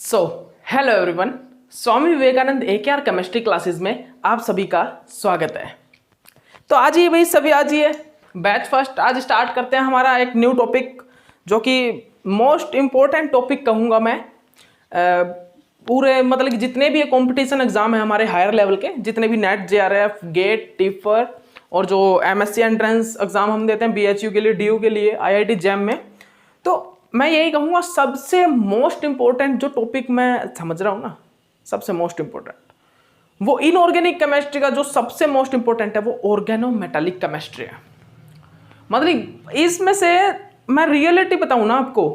So hello everyone, Swami Vivekananda AKR chemistry classes में आप सभी का स्वागत है। तो आज ही भाई सभी आज ही है बैच फर्स्ट। आज स्टार्ट करते हैं हमारा एक न्यू टॉपिक जो कि मोस्ट इम्पोर्टेंट टॉपिक कहूँगा मैं। पूरे मतलब कि जितने भी कंपटीशन एग्जाम है हमारे हायर लेवल के, जितने भी नेट JRF गेट टिफर और जो MSc एंट्रेंस एग्जाम हम देते हैं BHU के लिए, DU के लिए, IIT JAM में, तो मैं यही कहूँगा सबसे मोस्ट इंपॉर्टेंट जो टॉपिक मैं समझ रहा हूँ ना, सबसे मोस्ट इंपॉर्टेंट वो इनऑर्गेनिक केमिस्ट्री का जो सबसे मोस्ट इंपॉर्टेंट है वो ऑर्गेनोमेटालिक केमिस्ट्री है। मतलब इसमें से मैं रियलिटी बताऊँ ना आपको,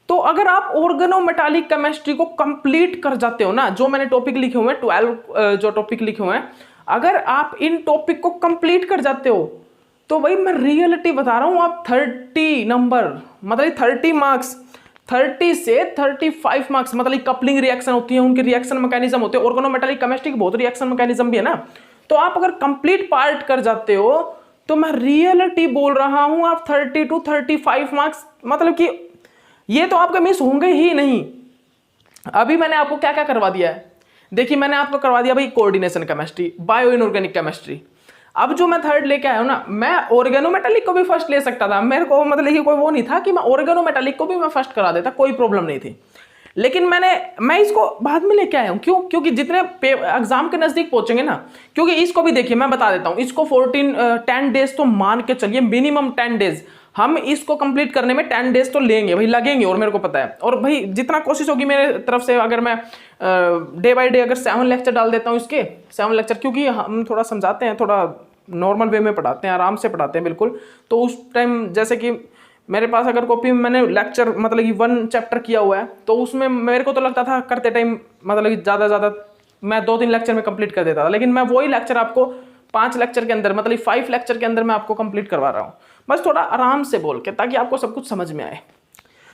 तो अगर आप ऑर्गेनोमेटालिक केमिस्ट्री को कंप्लीट कर जाते हो ना, जो मैंने टॉपिक लिखे हुए हैं 12 जो टॉपिक लिखे हुए हैं, अगर आप इन टॉपिक को कंप्लीट कर जाते हो तो भाई मैं रियलिटी बता रहा हूं, आप 30 नंबर मतलब 30 मार्क्स, 30 से 35 मार्क्स मतलब कपलिंग रिएक्शन होती है, उनके रिएक्शन मैकेनिज्म होते हैं। ऑर्गेनोमेटालिक केमिस्ट्री के बहुत रिएक्शन मैकेनिज्म भी है ना, तो आप अगर कंप्लीट पार्ट कर जाते हो तो मैं रियलिटी बोल रहा हूं, आप 30 to 35 मार्क्स मतलब कि ये तो आपका मिस होंगे ही नहीं। अभी मैंने आपको क्या क्या करवा दिया है, देखिए मैंने आपको करवा दिया भाई coordination chemistry, bio inorganic chemistry. अब जो मैं थर्ड लेके आया हूं ना, मैं ऑर्गेनोमेटालिक को भी फर्स्ट ले सकता था, मेरे को मतलब कि कोई वो नहीं था कि मैं ऑर्गेनोमेटालिक को भी मैं फर्स्ट करा देता, कोई प्रॉब्लम नहीं थी। लेकिन मैं इसको बाद में लेके आया हूं। क्यों? क्योंकि जितने एग्जाम के नजदीक पहुंचेंगे ना, क्योंकि इसको भी देखिए मैं बता देता हूं, इसको 10 डेज तो मान के चलिए, मिनिमम 10 डेज हम इसको कंप्लीट करने में 10 डेज तो लेंगे भाई, लगेंगे, और मेरे को पता है। और भाई जितना कोशिश होगी मेरे तरफ से, अगर मैं डे बाय डे अगर 7 लेक्चर डाल देता हूँ, इसके 7 लेक्चर, क्योंकि हम थोड़ा समझाते हैं, थोड़ा नॉर्मल वे में पढ़ाते हैं, आराम से पढ़ाते हैं बिल्कुल। तो उस टाइम जैसे कि मेरे पास अगर कॉपी में मैंने लेक्चर मतलब कि 1 चैप्टर किया हुआ है, तो उसमें मेरे को तो लगता था करते टाइम मतलब कि ज़्यादा मैं 2-3 लेक्चर में कंप्लीट कर देता था। लेकिन मैं वही लेक्चर आपको 5 लेक्चर के अंदर मतलब 5 लेक्चर के अंदर मैं आपको कंप्लीट करवा रहा हूँ, बस थोड़ा आराम से बोल के, ताकि आपको सब कुछ समझ में आए।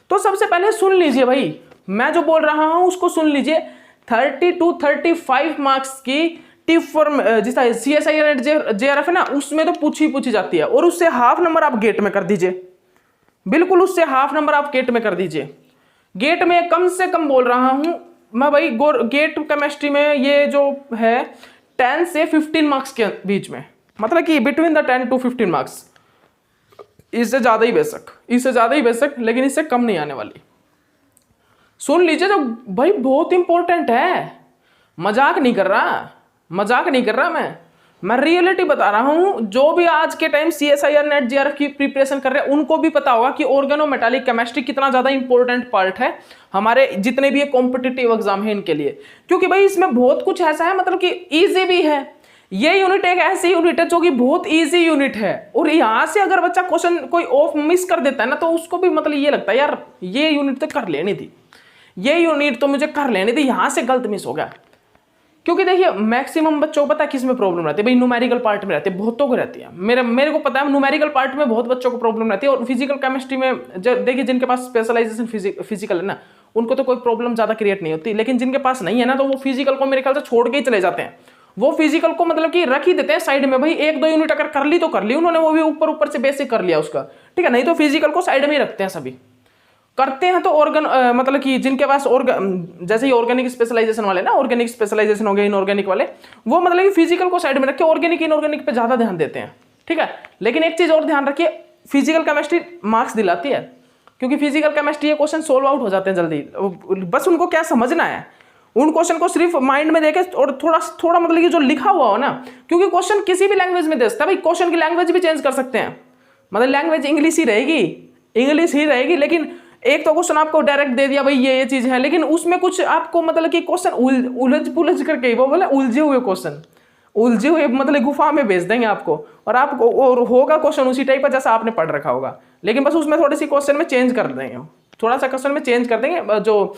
तो सबसे पहले सुन लीजिए भाई, मैं जो बोल रहा हूँ उसको सुन लीजिए। 30 to 35 मार्क्स की टिफर जिसका CSIR नेट JRF है ना, उसमें तो पूछी जाती है, और उससे हाफ नंबर आप गेट में कर दीजिए, बिल्कुल उससे हाफ नंबर आप गेट में कर दीजिए। गेट में कम से कम बोल रहा हूं मैं भाई, गेट केमिस्ट्री में ये जो है 10 से 15 मार्क्स के बीच में, मतलब कि बिटवीन द 10 to 15 मार्क्स, इससे ज्यादा ही बेशक, लेकिन इससे कम नहीं आने वाली। सुन लीजिए, तो भाई बहुत इंपॉर्टेंट है, मजाक नहीं कर रहा मैं रियलिटी बता रहा हूं। जो भी आज के टाइम CSIR नेट JRF की प्रिपरेशन कर रहे हैं, उनको भी पता होगा कि ऑर्गेनोमेटालिक केमिस्ट्री कितना ज्यादा इंपॉर्टेंट पार्ट है हमारे जितने भी कॉम्पिटिटिव एग्जाम है इनके लिए। क्योंकि भाई इसमें बहुत कुछ ऐसा है, मतलब कि इजी भी है। ये यूनिट एक ऐसी यूनिट है जो कि बहुत इजी यूनिट है, और यहां से अगर बच्चा क्वेश्चन कोई ऑफ मिस कर देता है ना, तो उसको भी मतलब ये लगता है यार ये यूनिट तो कर लेनी थी, यहां से गलत मिस हो गया। क्योंकि देखिए मैक्सिमम बच्चों को पता है किस में प्रॉब्लम रहती है भाई, न्यूमेरिकल पार्ट में रहती है, बहुतों को रहती है। मेरे को पता है न्यूमेरिकल पार्ट में बहुत बच्चों को प्रॉब्लम रहती है, और फिजिकल केमिस्ट्री में देखिए जिनके पास स्पेशलाइजेशन फिजिकल है ना, उनको तो कोई प्रॉब्लम ज्यादा क्रिएट नहीं होती। लेकिन जिनके पास नहीं है ना, तो वो फिजिकल को मेरे ख्याल से छोड़ के ही चले जाते हैं। वो फिजिकल को मतलब कि रख ही देते हैं साइड में, भाई 1-2 यूनिट अगर कर ली तो कर ली उन्होंने, वो भी ऊपर से बेसिक कर लिया उसका, ठीक है, नहीं तो फिजिकल को साइड में ही रखते हैं सभी। करते हैं तो मतलब कि जिनके पास जैसे ही ऑर्गेनिक स्पेशलाइजेशन वाले ना, ऑर्गेनिक स्पेशलाइजेशन हो गए, इनऑर्गेनिक वाले, वो मतलब कि फिजिकल को साइड में रख के ऑर्गेनिक इनऑर्गेनिक पे ज्यादा ध्यान देते हैं, ठीक है। लेकिन एक चीज और ध्यान रखिए, फिजिकल केमिस्ट्री मार्क्स दिलाती है, क्योंकि फिजिकल केमिस्ट्री ये क्वेश्चन सोल्व आउट हो जाते हैं जल्दी। बस उनको क्या समझना है, उन क्वेश्चन को सिर्फ माइंड में देखे और थोड़ा मतलब कि जो लिखा हुआ हो ना, क्योंकि क्वेश्चन किसी भी लैंग्वेज में दे सकता है भाई, क्वेश्चन की लैंग्वेज भी चेंज कर सकते हैं, मतलब लैंग्वेज इंग्लिश ही रहेगी, लेकिन एक तो क्वेश्चन आपको डायरेक्ट दे दिया भाई ये चीज है, लेकिन उसमें कुछ आपको मतलब कि क्वेश्चन उलझ करके, वो बोले उलझे हुए मतलब गुफा में भेज देंगे आपको, और आपको और होगा क्वेश्चन उसी टाइप का जैसा आपने पढ़ रखा होगा, लेकिन बस उसमें थोड़ी सी क्वेश्चन में चेंज कर देंगे, जो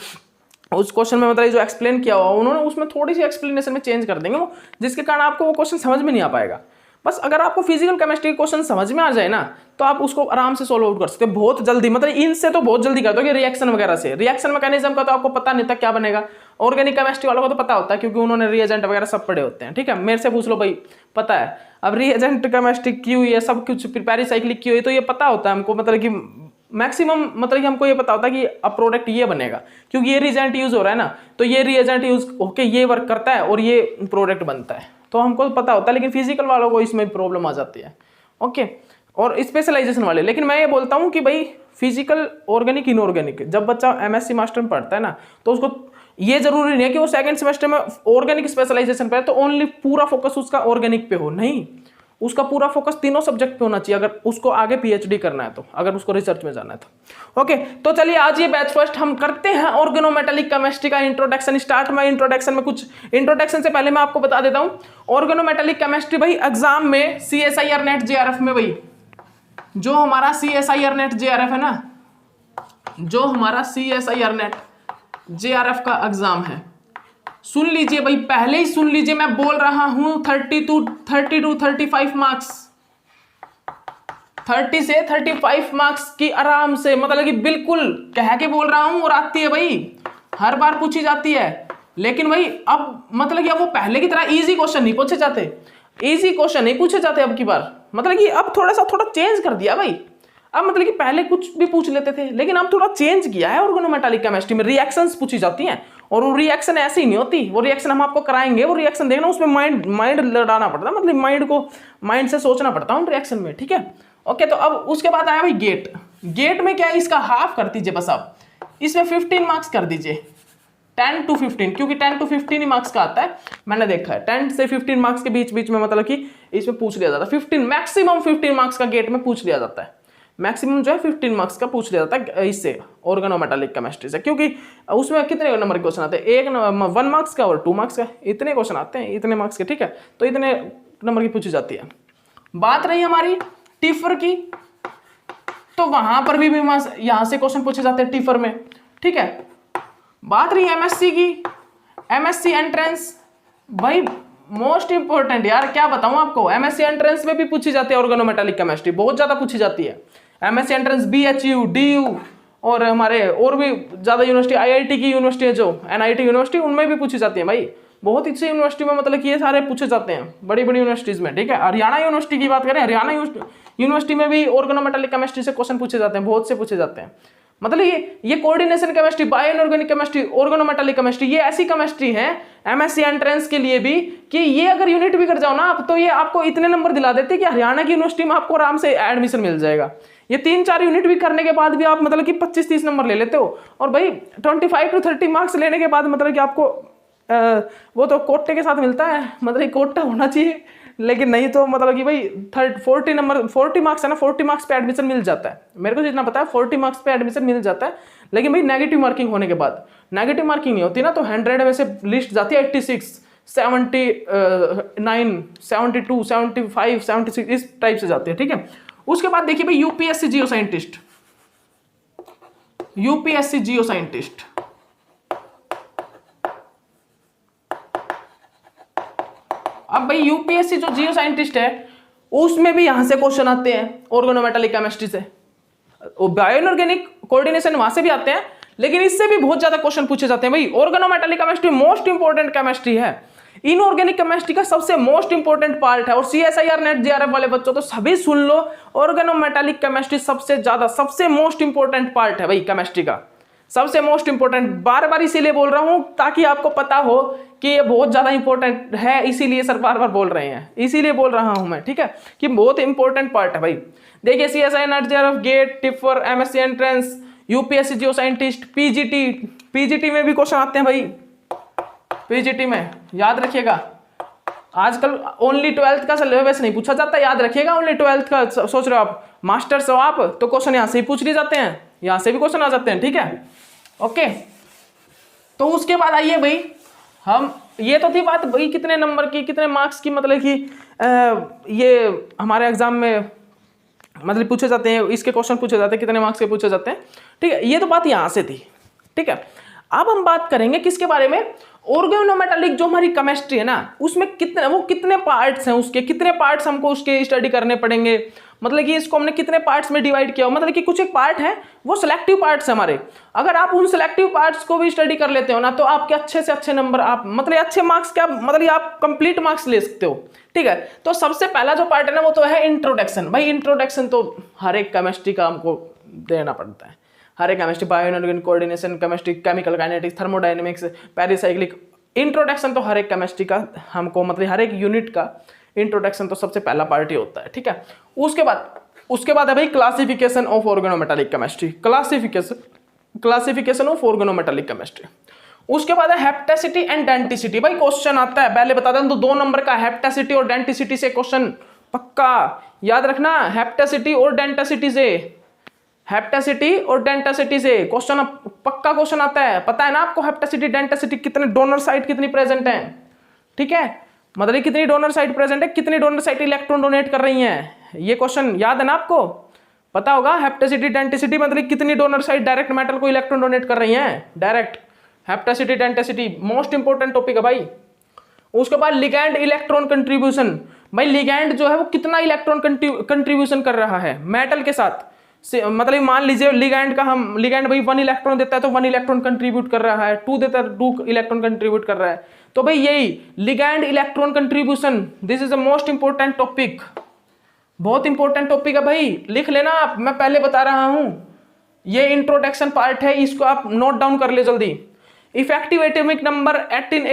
उस क्वेश्चन में मतलब जो एक्सप्लेन किया हुआ उन्होंने, उसमें थोड़ी सी एक्सप्लेनेशन में चेंज कर देंगे वो, जिसके कारण आपको वो क्वेश्चन समझ में नहीं आ पाएगा। बस अगर आपको फिजिकल केमिस्ट्री क्वेश्चन समझ में आ जाए ना, तो आप उसको आराम से सोल्व आउट कर सकते हैं बहुत जल्दी, मतलब इनसे तो बहुत जल्दी कर दोगे। रिएक्शन वगैरह से, रिएक्शन मैकेनिज्म का तो आपको पता नहीं था क्या बनेगा, ऑर्गेनिक केमिस्ट्री वालों को तो पता होता है, क्योंकि उन्होंने रिएजेंट वगैरह सब पढ़े होते हैं, ठीक है। मेरे से पूछ लो भाई, पता है। अब रिएजेंट केमिस्ट्री की हुई है, सब कुछ प्रिपेरी साइक्लिक की हुई है, तो ये पता होता है हमको, मतलब कि मैक्सिमम मतलब कि हमको ये पता होता है कि अब प्रोडक्ट ये बनेगा, क्योंकि ये रिएजेंट यूज हो रहा है ना, तो ये रिएजेंट यूज होके ये वर्क करता है और ये प्रोडक्ट बनता है, तो हमको पता होता है। लेकिन फिजिकल वालों को इसमें प्रॉब्लम आ जाती है, ओके। और स्पेशलाइजेशन वाले, लेकिन मैं ये बोलता हूँ कि भाई फिजिकल, ऑर्गेनिक, इनऑर्गेनिक, जब बच्चा एमएससी मास्टर में पढ़ता है ना, तो उसको ये जरूरी नहीं है कि वो सेकंड सेमेस्टर में ऑर्गेनिक स्पेशलाइजेशन पे है तो ओनली पूरा फोकस उसका ऑर्गेनिक पे हो, नहीं, उसका पूरा फोकस तीनों सब्जेक्ट पे होना चाहिए अगर उसको आगे पीएचडी करना है तो, अगर उसको रिसर्च में जाना है तो। ओके, तो चलिए आज ये बैच फर्स्ट हम करते हैं ऑर्गेनोमेटालिक केमिस्ट्री का इंट्रोडक्शन स्टार्ट। में इंट्रोडक्शन में कुछ इंट्रोडक्शन से पहले मैं आपको बता देता हूं, ऑर्गेनोमेटालिक केमिस्ट्री भाई एग्जाम में CSIR नेट JRF में, भाई जो हमारा CSIR नेट JRF है ना, जो हमारा CSIR नेट JRF का एग्जाम है, सुन लीजिए भाई, पहले ही सुन लीजिए, मैं बोल रहा हूं 35 मार्क्स, 30 से 35 मार्क्स की आराम से, मतलब कि बिल्कुल कह के बोल रहा हूं, और आती है भाई, हर बार पूछी जाती है। लेकिन भाई अब मतलब कि अब वो पहले की तरह इजी क्वेश्चन नहीं पूछे जाते, इजी क्वेश्चन नहीं पूछे जाते अब की बार, मतलब कि अब थोड़ा चेंज कर दिया भाई। अब मतलब कि पहले कुछ भी पूछ लेते थे, लेकिन अब थोड़ा चेंज किया है ऑर्गेनोमेटालिक केमिस्ट्री में, रिएक्शंस पूछी जाती हैं, और वो रिएक्शन ऐसी ही नहीं होती, वो रिएक्शन हम आपको कराएंगे, वो रिएक्शन देखना, उसमें माइंड लड़ाना पड़ता है, मतलब माइंड से सोचना पड़ता है उन रिएक्शन में, ठीक है। ओके, तो अब उसके बाद आया भाई गेट में क्या है, इसका हाफ कर दीजिए बस, आप इसमें 15 मार्क्स कर दीजिए, 10 to 15, क्योंकि 10 to 15 ही मार्क्स का आता है, मैंने देखा है 10 से 15 मार्क्स के बीच में, मतलब कि इसमें पूछ लिया जाता है 15, मैक्सिमम 15 मार्क्स का गेट में पूछ लिया जाता है, मैक्सिमम जो है 15 मार्क्स का पूछ लिया जाता है इससे, ऑर्गेनोमेटालिक केमिस्ट्री से, क्योंकि उसमें कितने नंबर के क्वेश्चन आते हैं, 1 मार्क्स का और 2 मार्क्स का, इतने क्वेश्चन आते हैं, इतने मार्क्स के, ठीक है, तो इतने नंबर की पूछी जाती है। बात रही हमारी टीफर की, तो वहां पर भी यहां से क्वेश्चन पूछे जाते हैं टीफर में, ठीक है। बात रही एमएससी की, एमएससी एंट्रेंस, भाई मोस्ट इंपॉर्टेंट यार, क्या बताऊं आपको, एमएससी एंट्रेंस में भी पूछी जाती है ऑर्गेनोमेटालिक केमिस्ट्री, बहुत ज्यादा पूछी जाती है एमएससी एंट्रेंस, BHU, DU और हमारे और भी ज्यादा यूनिवर्सिटी, IIT की यूनिवर्सिटी है जो NIT यूनिवर्सिटी, उनमें भी पूछी जाती है भाई, बहुत अच्छी यूनिवर्सिटी में, मतलब कि ये सारे पूछे जाते हैं बड़ी बड़ी यूनिवर्सिटीज में, ठीक है। हरियाणा यूनिवर्सिटी की बात करें, हरियाणा यूनिवर्सिटी में भी ऑर्गेनोमेटालिक केमिस्ट्री से क्वेश्चन पूछे जाते हैं, बहुत से पूछे जाते हैं। मतलब ये coordination chemistry, bio inorganic chemistry, organometallic chemistry, ये ऐसी केमिस्ट्री है एमएससी एंट्रेंस के लिए भी, कि ये अगर यूनिट भी कर जाओ ना आप, तो ये आपको इतने नंबर दिला देते कि हरियाणा की यूनिवर्सिटी में आपको आराम से एडमिशन मिल जाएगा। ये 3-4 यूनिट भी करने के बाद भी आप मतलब कि 25-30 नंबर ले लेते हो, और भाई 25 to 30 मार्क्स लेने के बाद मतलब कि आपको वो तो कोटे के साथ मिलता है, मतलब कोटा होना चाहिए, लेकिन नहीं तो मतलब कि भाई 40 मार्क्स है ना, 40 मार्क्स पे एडमिशन मिल जाता है, मेरे को जितना पता है 40 मार्क्स पे एडमिशन मिल जाता है। लेकिन भाई नेगेटिव मार्किंग होने के बाद, नेगेटिव मार्किंग नहीं होती ना, तो 100 में से लिस्ट जाती है 86, 79, 72, 75, 76, इस टाइप से जाती है, ठीक है। उसके बाद देखिए भाई UPSC geo scientist, UPSC geo scientist, अब भाई यूपीएससी जो जियो साइंटिस्ट है, उसमें भी यहां से क्वेश्चन आते हैं ऑर्गेनोमेटालिक केमिस्ट्री से, बायो इनऑर्गेनिक कोऑर्डिनेशन वहां से भी आते हैं, लेकिन इससे भी बहुत ज्यादा क्वेश्चन पूछे जाते हैं भाई। Organometallic chemistry most important chemistry है, इनऑर्गेनिक केमिस्ट्री का सबसे मोस्ट इंपोर्टेंट पार्ट है, और CSIR नेट JRF वाले बच्चों तो सभी सुन लो, ऑर्गेनोमेटालिक केमिस्ट्री सबसे ज्यादा, सबसे मोस्ट इंपोर्टेंट पार्ट है भाई केमिस्ट्री का, सबसे मोस्ट इंपोर्टेंट। बार बार इसीलिए बोल रहा हूं ताकि आपको पता हो कि ये बहुत ज्यादा इंपॉर्टेंट है, इसीलिए सर बार बार बोल रहे हैं, इसीलिए बोल रहा हूं मैं, ठीक है, कि बहुत इंपॉर्टेंट पार्ट है भाई। देखिए CSIR NET JRF, GATE, TIFR, MSc entrance, UPSC geo scientist, PGT में भी क्वेश्चन आते हैं भाई, पीजीटी में याद रखिएगा, आजकल ओनली 12th का सिलेबस नहीं पूछा जाता, याद रखिएगा, ओनली 12th का सोच रहे हो आप, मास्टर्स हो आप, तो क्वेश्चन यहां से ही पूछ लिए जाते हैं, यहां से भी क्वेश्चन आ जाते हैं, ठीक है, ओके। तो उसके बाद आइए भाई, हम ये तो थी बात भाई कितने नंबर की, कितने मार्क्स की, मतलब कि ये हमारे एग्जाम में मतलब पूछे जाते हैं, इसके क्वेश्चन पूछे जाते हैं, कितने मार्क्स के पूछे जाते हैं, ठीक है, ये तो बात यहां से थी, ठीक है। अब हम बात करेंगे किसके बारे में, ऑर्गेनोमेटालिक जो हमारी केमिस्ट्री है ना, उसमें कितने पार्ट्स हैं, उसके कितने पार्ट्स हमको उसके स्टडी करने पड़ेंगे, मतलब कि इसको हमने कितने पार्ट्स में डिवाइड किया, मतलब कि कुछ एक पार्ट है वो सिलेक्टिव पार्ट्स है हमारे, अगर आप उन सिलेक्टिव पार्ट्स को भी स्टडी कर लेते हो ना, तो आपके अच्छे से अच्छे नंबर, आप मतलब अच्छे मार्क्स क्या, मतलब आप कंप्लीट मार्क्स ले सकते हो, ठीक है। तो सबसे पहला जो पार्ट है ना, वो तो है इंट्रोडक्शन। भाई इंट्रोडक्शन तो हर एक केमिस्ट्री का हमको देना पड़ता है। हर एक chemistry, bio inorganic coordination chemistry, chemical kinetics, thermodynamics, pericyclic, introduction तो हर एक केमिस्ट्री का हमको मतलब हर एक यूनिट का इंट्रोडक्शन तो सबसे पहला पार्ट ही होता है, ठीक है। उसके बाद है भाई classification of organometallic chemistry, classification of organometallic chemistry. उसके बाद है हेप्टेसिटी एंड डेंटिसिटी। भाई क्वेश्चन आता है, पहले बता दें तो 2 नंबर का हेप्टेसिटी और डेंटिसिटी से क्वेश्चन पक्का याद रखना। हेप्टेसिटी और डेंटिसिटी से क्वेश्चन पक्का क्वेश्चन आता है। पता है ना आपको हेप्टेसिटी डेंटिसिटी कितने डोनर साइट कितनी प्रेजेंट है, ठीक है, मतलब कितनी डोनर साइट प्रेजेंट है, कितनी डोनर साइट इलेक्ट्रॉन डोनेट कर रही हैं, ये क्वेश्चन याद है ना आपको, पता होगा। हेप्टेसिटी डेंटिसिटी मतलब कितनी डोनर साइट डायरेक्ट मेटल को इलेक्ट्रॉन डोनेट कर रही हैं, direct. Hapticity denticity most important topic है भाई। उसके बाद लिगैंड इलेक्ट्रॉन कंट्रीब्यूशन। भाई लिगैंड जो है वो कितना इलेक्ट्रॉन कंट्रीब्यूशन कर रहा है मेटल के साथ, मतलब मान लीजिए लिगैंड भाई 1 इलेक्ट्रॉन देता है तो 1 इलेक्ट्रॉन कंट्रीब्यूट कर रहा है, 2 देता है 2 इलेक्ट्रॉन कंट्रीब्यूट कर रहा है। तो भाई यही ligand electron contribution, this is a most important topic, बहुत इंपॉर्टेंट टॉपिक है भाई, लिख लेना आप, मैं पहले बता रहा हूं, ये इंट्रोडक्शन पार्ट है, इसको आप नोट डाउन कर ले जल्दी। Effective atomic number 18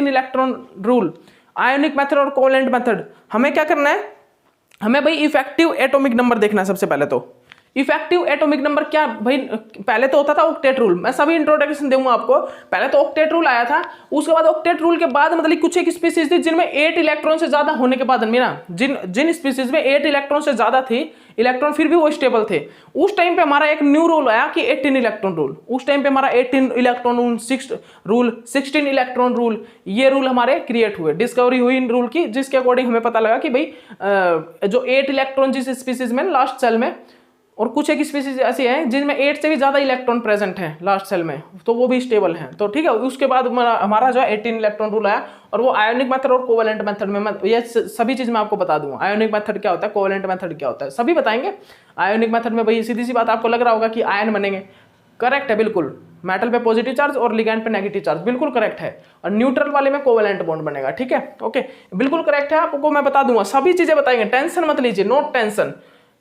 electron rule, ionic method और कोवेलेंट मेथड। हमें क्या करना है, हमें भाई इफेक्टिव एटॉमिक नंबर देखना है सबसे पहले। तो इफेक्टिव एटॉमिक नंबर क्या भाई, पहले तो होता था ऑक्टेट रूल, मैं सभी इंट्रोडक्शन दूंगा आपको। पहले तो ऑक्टेट रूल आया था, उसके बाद ऑक्टेट रूल के बाद मतलब कुछ एक स्पीसीज थी जिनमें 8 इलेक्ट्रॉन से ज्यादा होने के बाद ना, जिन स्पीसीज में 8 इलेक्ट्रॉन से ज्यादा थी इलेक्ट्रॉन फिर भी वो स्टेबल थे, उस टाइम पे हमारा एक न्यू रूल आया कि 18 इलेक्ट्रॉन रूल। उस टाइम पे हमारा 18 इलेक्ट्रॉन रूल, 16 इलेक्ट्रॉन रूल, ये रूल हमारे क्रिएट हुए, डिस्कवरी हुई इन रूल की, जिसके अकॉर्डिंग हमें पता लगा कि भाई जो 8 इलेक्ट्रॉन जिस स्पीसीज में लास्ट सेल में, और कुछ एक स्पीसीज ऐसी हैं जिनमें 8 से भी ज्यादा इलेक्ट्रॉन प्रेजेंट हैं लास्ट सेल में, तो वो भी स्टेबल हैं। तो ठीक है, उसके बाद हमारा जो है 18 इलेक्ट्रॉन रूल आया, और वो आयोनिक मेथड और कोवेलेंट मेथड में ये सभी चीज मैं आपको बता दूंगा। आयोनिक मेथड क्या होता है, कोवेलेंट मेथड क्या होता है, सभी बताएंगे। आयोनिक मेथड में भाई सीधी सी बात, आपको लग रहा होगा कि आयन बनेंगे, करेक्ट है बिल्कुल, मेटल पे पॉजिटिव चार्ज और लिगैंड पे नेगेटिव चार्ज, बिल्कुल करेक्ट है, और न्यूट्रल वाले में कोवेलेंट बॉन्ड बनेगा, ठीक है, ओके, बिल्कुल करेक्ट है, आपको मैं बता दूंगा, सभी चीजें बताएंगे, टेंशन मत लीजिए, नो टेंशन।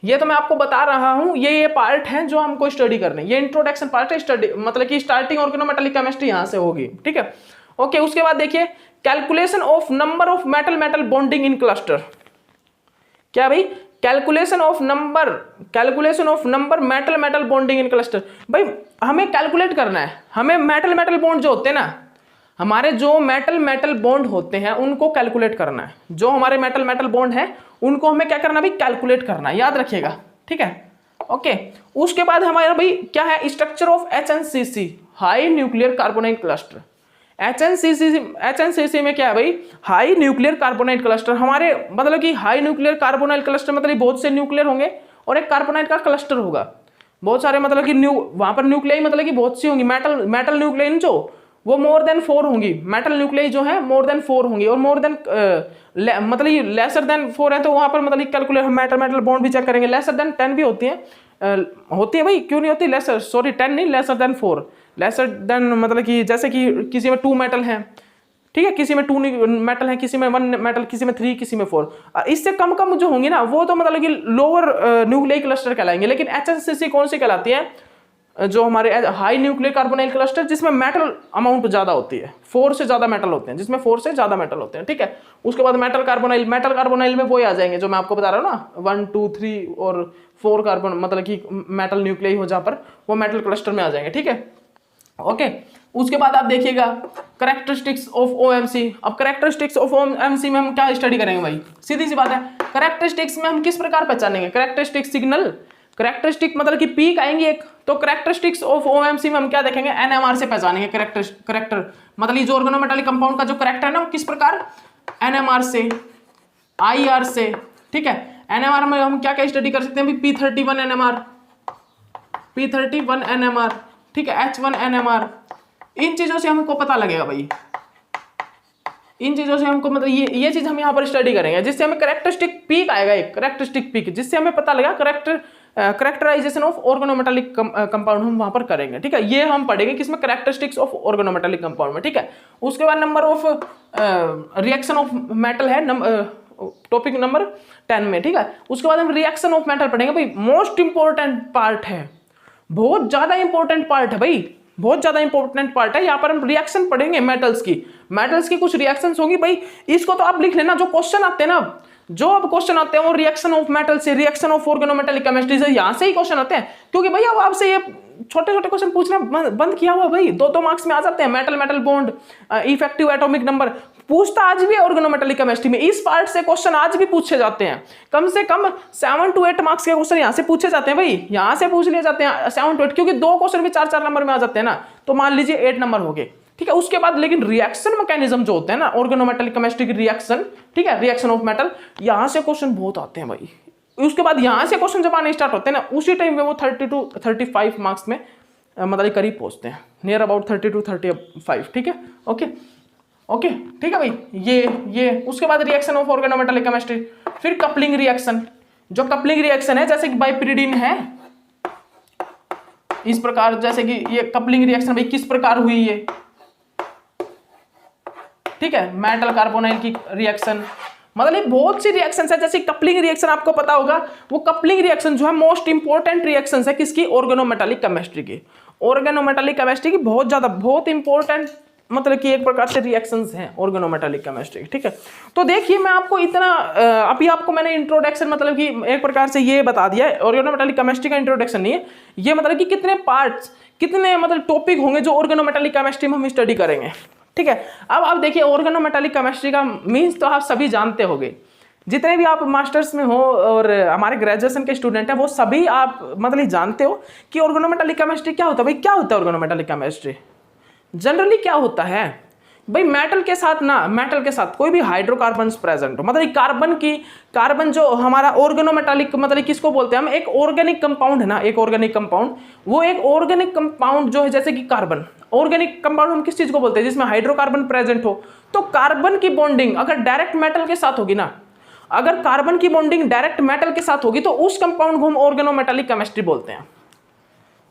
ये तो मैं आपको बता रहा हूं, ये पार्ट है जो हमको स्टडी करने, ये इंट्रोडक्शन पार्ट है, स्टडी मतलब कि स्टार्टिंग ऑर्गेनोमेटालिक केमिस्ट्री यहां से होगी, ठीक है, ओके। उसके बाद देखिए calculation of number of metal metal bonding in cluster. क्या भाई, calculation of number metal metal bonding in cluster. भाई हमें कैलकुलेट करना है, हमें मेटल मेटल बॉन्ड जो होते हैं ना, हमारे जो मेटल मेटल बॉन्ड होते हैं उनको कैलकुलेट करना है, जो हमारे मेटल मेटल बॉन्ड है उनको हमें क्या करना है भाई, कैलकुलेट करना है, याद रखिएगा, ठीक है, ओके। उसके बाद हमारा भाई क्या है, structure of HNCC, high nuclear carbonyl cluster. HNCC में क्या है भाई, हाई न्यूक्लियर कार्बोनाइल क्लस्टर। हमारे मतलब कि हाई न्यूक्लियर कार्बोनाइल क्लस्टर मतलब बहुत से न्यूक्लियर होंगे और एक कार्बोनाइल का क्लस्टर होगा, बहुत सारे मतलब कि वहां पर न्यूक्लियाई मतलब कि बहुत सी होंगी, मेटल न्यूक्लियन जो वो मोर देन 4 होंगी, मेटल न्यूक्लियाई जो है मोर देन 4 होंगी, और मोर देन मतलब लेसर देन 4 है तो वहां पर मतलब कैलकुलेट हम मेटल बॉन्ड भी चेक करेंगे, लेसर देन 10 भी होती है भाई, क्यों नहीं होती, लेसर, सॉरी 10 नहीं, लेसर देन 4, लेसर देन मतलब कि जैसे कि किसी में 2 मेटल है, ठीक है, किसी में 2 मेटल है, किसी में 1 मेटल, किसी में 3, किसी में 4, इससे कम कम जो होंगी ना वो तो मतलब कि लोअर न्यूक्लियाई क्लस्टर कहलाएंगे। लेकिन HNCC कौन सी कहलाती है, जो हमारे हाई न्यूक्लियर कार्बोनाइल क्लस्टर जिसमें मेटल अमाउंट ज्यादा होती है, 4 से ज्यादा मेटल होते हैं, जिसमें 4 से ज्यादा मेटल होते हैं, ठीक है। उसके बाद मेटल कार्बोनाइल में वो आ जाएंगे जो मैं आपको बता रहा हूँ ना, 1 2 3 और 4 कार्बन मतलब कि मेटल न्यूक्लियाई हो, जहां पर वो मेटल क्लस्टर में आ जाएंगे, ठीक है, ओके। उसके बाद आप देखिएगा कैरेक्टरिस्टिक्स ऑफ OMC। अब कैरेक्टरिस्टिक्स ऑफ OMC में हम क्या स्टडी करेंगे भाई, सीधी सी बात है, कैरेक्टरिस्टिक्स में हम किस प्रकार पहचानेंगे, कैरेक्टरिस्टिक्स सिग्नल, कैरेक्टरिस्टिक मतलब कि पीक आएंगे एक, तो कैरेक्टरिस्टिक्स ऑफ OMC में हम क्या देखेंगे, NMR से पहचानेंगे कैरेक्टर मतलब जो ऑर्गेनोमेटालिक कंपाउंड का जो कैरेक्टर है ना, किस प्रकार, NMR से, IR से, ठीक है। NMR में हम क्या क्या स्टडी कर सकते हैं, P31 NMR, ठीक है, H1 NMR, इन चीजों से हमको पता लगेगा भाई, इन चीजों से हमको मतलब ये चीज हम यहाँ पर स्टडी करेंगे, जिससे हमें कैरेक्टरिस्टिक पीक आएगा, एक कैरेक्टरिस्टिक पीक, जिससे हमें पता लगा कैरेक्टराइजेशन ऑफ ऑर्गेनोमेटालिक कंपाउंड हम वहां पर करेंगे, ठीक है। ये हम पढ़ेंगे किसमें, कैरेक्टरिस्टिक्स ऑफ ऑर्गेनोमेटालिक कंपाउंड में, ठीक है। उसके बाद number of reaction of metal है, टॉपिक नंबर 10 में, ठीक है। उसके बाद हम रिएक्शन ऑफ मेटल पढ़ेंगे भाई, मोस्ट इंपॉर्टेंट पार्ट है, बहुत ज्यादा इंपॉर्टेंट पार्ट है भाई, बहुत ज्यादा इंपॉर्टेंट पार्ट है। यहाँ पर हम रिएक्शन पढ़ेंगे मेटल्स की कुछ रिएक्शंस होंगी भाई, इसको तो आप लिख लेना। जो क्वेश्चन आते हैं ना, जो अब क्वेश्चन आते हैं वो रिएक्शन ऑफ मेटल से, रिएक्शन ऑफ ऑर्गेनोमेटालिक केमिस्ट्री से, यहाँ से ही क्वेश्चन आते हैं। क्योंकि भाई अब आपसे ये छोटे छोटे क्वेश्चन पूछना बंद किया हुआ भाई, 2-2 मार्क्स में आ जाते हैं। Metal metal bond, effective atomic number पूछता आज भी है ऑर्गेनोमेटालिक केमिस्ट्री में, इस पार्ट से क्वेश्चन आज भी पूछे जाते हैं। कम से कम 7 to 8 मार्क्स के क्वेश्चन यहाँ से पूछे जाते हैं भाई, यहाँ से पूछ लिए जाते हैं 7 to 8, क्योंकि 2 क्वेश्चन भी 4-4 नंबर में आ जाते हैं ना, तो मान लीजिए 8 नंबर हो गए, ठीक है। उसके बाद लेकिन रिएक्शन मैकेनिज्म जो होते हैं ना ऑर्गेनोमेटालिक केमिस्ट्री की रिएक्शन, ठीक है, रिएक्शन ऑफ मेटल, यहाँ से क्वेश्चन बहुत आते हैं भाई। उसके बाद यहाँ से क्वेश्चन जब आने स्टार्ट होते हैं ना, उसी टाइम में वो 30 to 35 मार्क्स में मतलब करीब पहुंचते हैं, नियर अबाउट 30 to 35, ठीक है। ओके ओके, ठीक है भाई। ये उसके बाद रिएक्शन ऑफ ऑर्गेनोमेटालिक केमिस्ट्री, फिर कपलिंग रिएक्शन। जो कपलिंग रिएक्शन है, जैसे कि बाइपिरिडीन है इस प्रकार, जैसे कि ये कपलिंग रिएक्शन भाई किस प्रकार हुई ये, ठीक है, मेटल कार्बोनाइल की रिएक्शन, मतलब बहुत सी रिएक्शन है। जैसे कपलिंग रिएक्शन आपको पता होगा, वो कपलिंग रिएक्शन जो है मोस्ट इंपॉर्टेंट रिएक्शन है किसकी, ऑर्गेनोमेटालिक केमिस्ट्री की। ऑर्गेनोमेटालिक केमिस्ट्री की बहुत ज्यादा, बहुत इंपॉर्टेंट मतलब कि एक प्रकार से रिएक्शंस हैं ऑर्गेनोमेटालिक केमिस्ट्री, ठीक है। तो देखिए मैं आपको इतना अभी आपको मैंने इंट्रोडक्शन मतलब कि एक प्रकार से ये बता दिया है, ऑर्गेनोमेटालिक केमिस्ट्री का इंट्रोडक्शन नहीं है ये, मतलब कि कितने पार्ट्स, कितने मतलब टॉपिक होंगे जो ऑर्गेनोमेटालिक केमिस्ट्री में हम स्टडी करेंगे, ठीक है। अब आप देखिए ऑर्गेनोमेटालिक केमिस्ट्री का मीन्स तो आप सभी जानते होंगे, जितने भी आप मास्टर्स में हो और हमारे ग्रेजुएशन के स्टूडेंट हैं वो सभी आप मतलब जानते हो कि ऑर्गेनोमेटालिक केमिस्ट्री क्या होता है भाई। क्या होता है ऑर्गेनोमेटालिक केमिस्ट्री? जनरली क्या होता है भाई, मेटल के साथ ना, मेटल के साथ कोई भी हाइड्रोकार्बन्स प्रेजेंट हो, मतलब कार्बन जो हमारा ऑर्गेनोमेटालिक मतलब किसको बोलते हैं हम, एक ऑर्गेनिक कंपाउंड है ना, एक ऑर्गेनिक कंपाउंड, वो एक ऑर्गेनिक कंपाउंड जो है, जैसे कि कार्बन, ऑर्गेनिक कंपाउंड हम किस चीज को बोलते हैं, जिसमें हाइड्रोकार्बन प्रेजेंट हो। तो कार्बन की बॉन्डिंग अगर डायरेक्ट मेटल के साथ होगी ना, अगर कार्बन की बॉन्डिंग डायरेक्ट मेटल के साथ होगी तो उस कंपाउंड को हम ऑर्गेनोमेटालिक केमिस्ट्री बोलते हैं,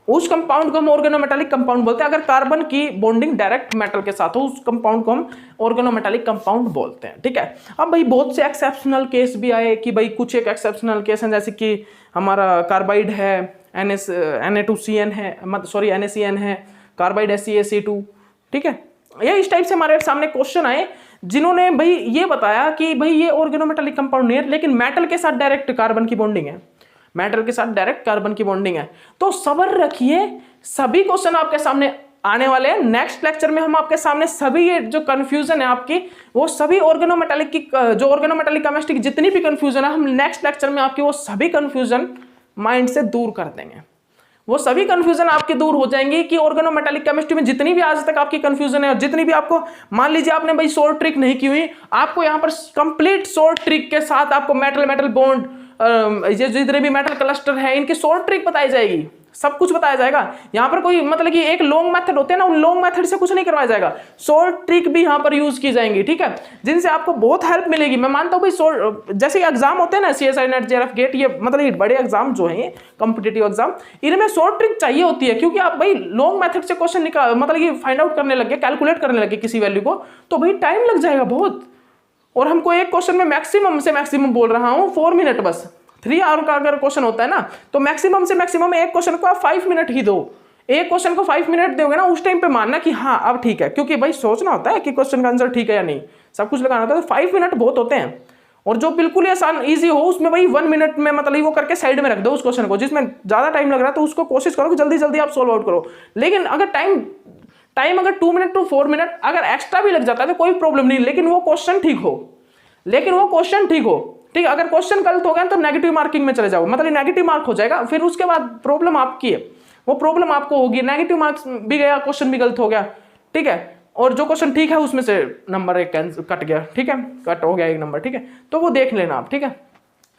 उस कंपाउंड को हम ऑर्गेनोमेटालिक कंपाउंड बोलते हैं। अगर कार्बन की बॉन्डिंग डायरेक्ट मेटल के साथ हो उस कंपाउंड को हम ऑर्गेनोमेटालिक कंपाउंड बोलते हैं, ठीक है। अब भाई बहुत से एक्सेप्शनल केस भी आए कि भाई कुछ एक एक्सेप्शनल केस हैं, जैसे कि हमारा कार्बाइड है, Na2CN है, सॉरी NaCN है, कार्बाइड SeAC2, ठीक है। ये इस टाइप से हमारे सामने क्वेश्चन आए जिन्होंने भाई ये बताया कि भाई ये ऑर्गेनोमेटालिक कंपाउंड नहीं है, लेकिन मेटल के साथ डायरेक्ट कार्बन की बॉन्डिंग है, मेटल के साथ डायरेक्ट कार्बन की बॉन्डिंग है। तो सब्र रखिए, सभी क्वेश्चन आपके सामने आने वाले हैं। नेक्स्ट लेक्चर में हम आपके सामने सभी ये जो कंफ्यूजन है आपकी, वो सभी ऑर्गेनोमेटालिक की, जो ऑर्गेनोमेटालिक केमिस्ट्री की जितनी भी कंफ्यूजन है, हम नेक्स्ट लेक्चर में आपकी वो सभी कंफ्यूजन माइंड से दूर कर देंगे। वो सभी कंफ्यूजन आपके दूर हो जाएंगी कि ऑर्गेनोमेटालिक केमिस्ट्री में जितनी भी आज तक आपकी कंफ्यूजन है और जितनी भी आपको, मान लीजिए आपने भाई शॉर्ट ट्रिक नहीं की हुई, आपको यहाँ पर कंप्लीट शॉर्ट ट्रिक के साथ आपको मेटल मेटल बॉन्ड, ये जितने भी मेटल क्लस्टर है इनकी शॉर्ट ट्रिक बताई जाएगी, सब कुछ बताया जाएगा। यहाँ पर कोई मतलब कि एक लॉन्ग मेथड होते हैं ना, उन लॉन्ग मेथड से कुछ नहीं करवाया जाएगा, शॉर्ट ट्रिक भी यहाँ पर यूज की जाएंगी, ठीक है, जिनसे आपको बहुत हेल्प मिलेगी। मैं मानता हूँ भाई जैसे एग्जाम होते हैं ना, CSI नेट JRF गेट, ये मतलब ये बड़े एग्जाम जो हैं कॉम्पिटिटिव एग्जाम, इनमें शॉर्ट ट्रिक चाहिए होती है, क्योंकि आप भाई लॉन्ग मेथड से क्वेश्चन निकाल मतलब कि फाइंड आउट करने लगे, कैलकुलेट करने लगे किसी वैल्यू को, तो भाई टाइम लग जाएगा बहुत। और हमको एक क्वेश्चन में मैक्सिमम से मैक्सिमम बोल रहा हूँ 4 मिनट, बस 3 आवर का अगर क्वेश्चन होता है ना, तो मैक्सिमम से मैक्सिमम एक क्वेश्चन को आप 5 मिनट ही दो। एक क्वेश्चन को 5 मिनट दोगे ना, उस टाइम पे मानना कि हाँ अब ठीक है, क्योंकि भाई सोचना होता है कि क्वेश्चन का आंसर ठीक है या नहीं, सब कुछ लगाना होता है, तो 5 मिनट बहुत होते हैं। और जो बिल्कुल ही आसान ईजी हो उसमें भाई 1 मिनट में मतलब वो करके साइड में रख दो उस क्वेश्चन को, जिसमें ज्यादा टाइम लग रहा है तो उसको कोशिश करो कि जल्दी जल्दी आप सोल्व आउट करो। लेकिन अगर टाइम अगर 2 मिनट to 4 मिनट अगर एक्स्ट्रा भी लग जाता है तो कोई प्रॉब्लम नहीं, लेकिन वो क्वेश्चन ठीक हो, ठीक है। अगर क्वेश्चन गलत हो गया तो नेगेटिव मार्किंग में चले जाओ, मतलब नेगेटिव मार्क हो जाएगा, फिर उसके बाद प्रॉब्लम आपकी है, वो प्रॉब्लम आपको होगी, नेगेटिव मार्क्स भी गया, क्वेश्चन भी गलत हो गया, ठीक है। और जो क्वेश्चन ठीक है उसमें से नंबर एक कट गया, ठीक है, कट हो गया 1 नंबर, ठीक है, तो वो देख लेना आप, ठीक है।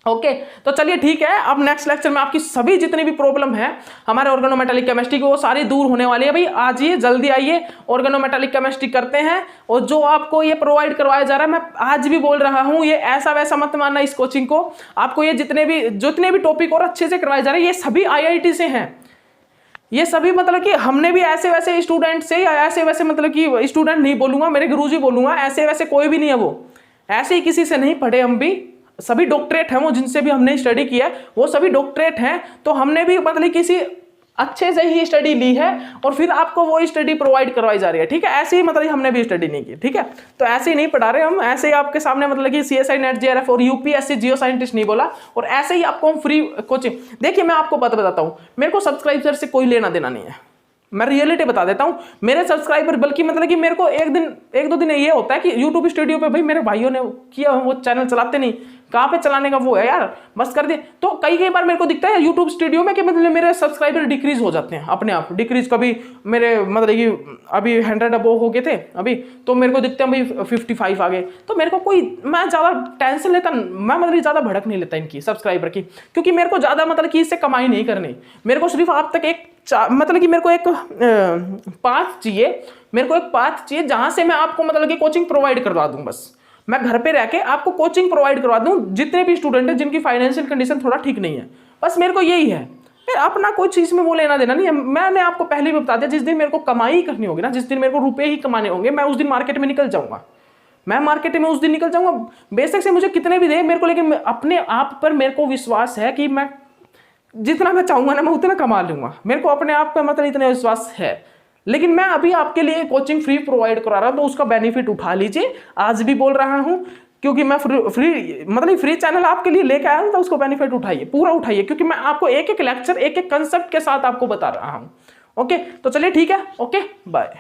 ओके तो चलिए ठीक है, अब नेक्स्ट लेक्चर में आपकी सभी जितनी भी प्रॉब्लम है हमारे ऑर्गेनोमेटालिक केमिस्ट्री की वो सारी दूर होने वाली है। भाई आइए जल्दी आइए, ऑर्गेनोमेटालिक केमिस्ट्री करते हैं। और जो आपको ये प्रोवाइड करवाया जा रहा है, मैं आज भी बोल रहा हूं, ये ऐसा वैसा मत मानना इस कोचिंग को। आपको ये जितने भी टॉपिक और अच्छे से करवाए जा रहे हैं, ये सभी IIT से हैं, ये सभी मतलब कि हमने भी ऐसे वैसे स्टूडेंट से, या ऐसे वैसे मतलब कि स्टूडेंट नहीं बोलूंगा, मेरे गुरुजी बोलूंगा, ऐसे वैसे कोई भी नहीं है वो, ऐसे ही किसी से नहीं पढ़े हम भी, सभी डॉक्टरेट हैं वो, जिनसे भी हमने स्टडी किया है वो सभी डॉक्टरेट हैं, तो हमने भी मतलब किसी अच्छे से ही स्टडी ली है और फिर आपको वो स्टडी प्रोवाइड करवाई जा रही है, ठीक है। ऐसे ही मतलब हमने भी स्टडी नहीं की, ठीक है। तो ऐसे ही नहीं पढ़ा रहे हम, ऐसे ही आपके सामने मतलब कि CSI नेट JRF और UPSC जियो साइंटिस्ट नहीं बोला, और ऐसे ही आपको हम फ्री कोचिंग। देखिए मैं आपको बात बताता हूँ, मेरे को सब्सक्राइबर से कोई लेना देना नहीं है, मैं रियलिटी बता देता हूँ। मेरे सब्सक्राइबर, बल्कि मतलब कि मेरे को एक दो दिन ये होता है कि यूट्यूब स्टूडियो पे भाई मेरे भाइयों ने किया, वो चैनल चलाते नहीं, कहाँ पे चलाने का वो है यार, बस कर दे। तो कई बार मेरे को दिखता है यूट्यूब स्टूडियो में कि मतलब मेरे सब्सक्राइबर डिक्रीज हो जाते हैं अपने आप, डिक्रीज। कभी मेरे मतलब कि अभी 100 अबो हो गए थे अभी, तो मेरे को दिखते हैं भाई 55 आ गए। तो मेरे को कोई, मैं ज़्यादा टेंशन लेता, मैं मतलब ज़्यादा भड़क नहीं लेता इनकी सब्सक्राइबर की, क्योंकि मेरे को ज़्यादा मतलब कि इससे कमाई नहीं करनी। मेरे को सिर्फ आप तक एक मतलब कि मेरे को एक पाथ चाहिए, मेरे को एक पाथ चाहिए जहां से मैं आपको मतलब कि कोचिंग प्रोवाइड करवा दूं। बस मैं घर पे रह के आपको कोचिंग प्रोवाइड करवा दूं, जितने भी स्टूडेंट हैं जिनकी फाइनेंशियल कंडीशन थोड़ा ठीक नहीं है, बस मेरे को यही है। अपना कोई चीज में वो लेना देना नहीं है। मैंने आपको पहले भी बता दिया, जिस दिन मेरे को कमाई करनी होगी ना, जिस दिन मेरे को रुपए ही कमाने होंगे, मैं उस दिन मार्केट में निकल जाऊंगा, मैं मार्केट में उस दिन निकल जाऊंगा, बेशक से मुझे कितने भी दे मेरे को, लेकिन अपने आप पर मेरे को विश्वास है कि मैं जितना मैं चाहूंगा ना मैं उतना कमा लूंगा, मेरे को अपने आप पे मतलब इतना विश्वास है। लेकिन मैं अभी आपके लिए कोचिंग फ्री प्रोवाइड करा रहा हूं, तो उसका बेनिफिट उठा लीजिए। आज भी बोल रहा हूं, क्योंकि मैं फ्री मतलब फ्री चैनल आपके लिए लेके आया हूं, तो उसको बेनिफिट उठाइए, पूरा उठाइए, क्योंकि मैं आपको एक एक लेक्चर एक एक कंसेप्ट के साथ आपको बता रहा हूं। ओके, तो चलिए ठीक है, ओके बाय।